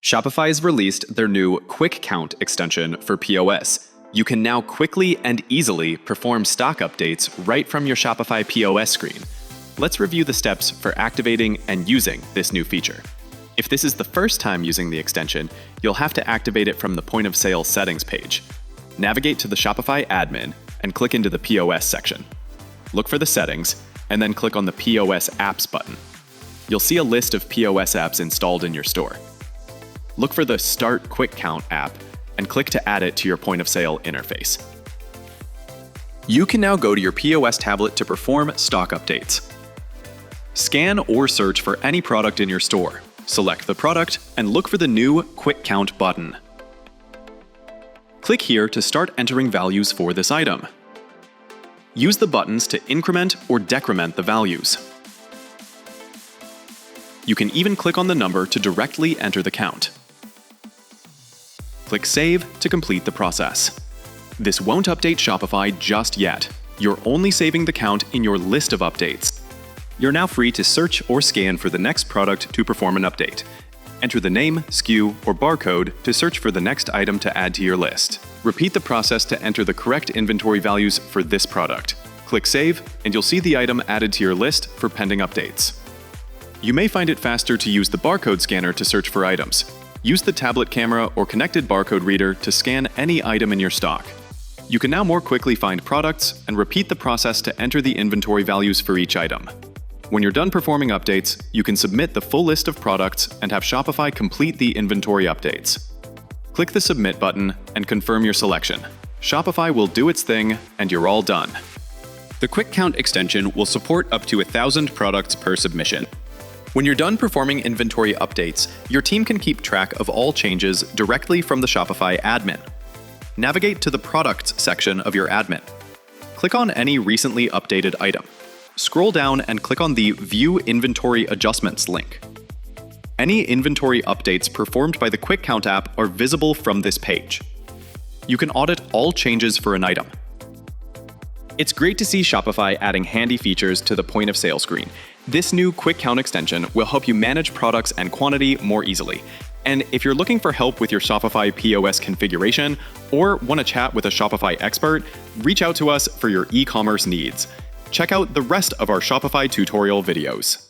Shopify has released their new Quick Count extension for POS. You can now quickly and easily perform stock updates right from your Shopify POS screen. Let's review the steps for activating and using this new feature. If this is the first time using the extension, you'll have to activate it from the point of sale settings page. Navigate to the Shopify admin and click into the POS section. Look for the settings, and then click on the POS apps button. You'll see a list of POS apps installed in your store. Look for the Start Quick Count app and click to add it to your point of sale interface. You can now go to your POS tablet to perform stock updates. Scan or search for any product in your store. Select the product and look for the new Quick Count button. Click here to start entering values for this item. Use the buttons to increment or decrement the values. You can even click on the number to directly enter the count. Click Save to complete the process. This won't update Shopify just yet. You're only saving the count in your list of updates. You're now free to search or scan for the next product to perform an update. Enter the name, SKU, or barcode to search for the next item to add to your list. Repeat the process to enter the correct inventory values for this product. Click Save, and you'll see the item added to your list for pending updates. You may find it faster to use the barcode scanner to search for items. Use the tablet camera or connected barcode reader to scan any item in your stock. You can now more quickly find products and repeat the process to enter the inventory values for each item. When you're done performing updates, you can submit the full list of products and have Shopify complete the inventory updates. Click the Submit button and confirm your selection. Shopify will do its thing, and you're all done. The Quick Count extension will support up to 1,000 products per submission. When you're done performing inventory updates, your team can keep track of all changes directly from the Shopify admin. Navigate to the Products section of your admin. Click on any recently updated item. Scroll down and click on the View Inventory Adjustments link. Any inventory updates performed by the Quick Count app are visible from this page. You can audit all changes for an item. It's great to see Shopify adding handy features to the point of sale screen. This new Quick Count extension will help you manage products and quantity more easily. And if you're looking for help with your Shopify POS configuration or want to chat with a Shopify expert, reach out to us for your e-commerce needs. Check out the rest of our Shopify tutorial videos.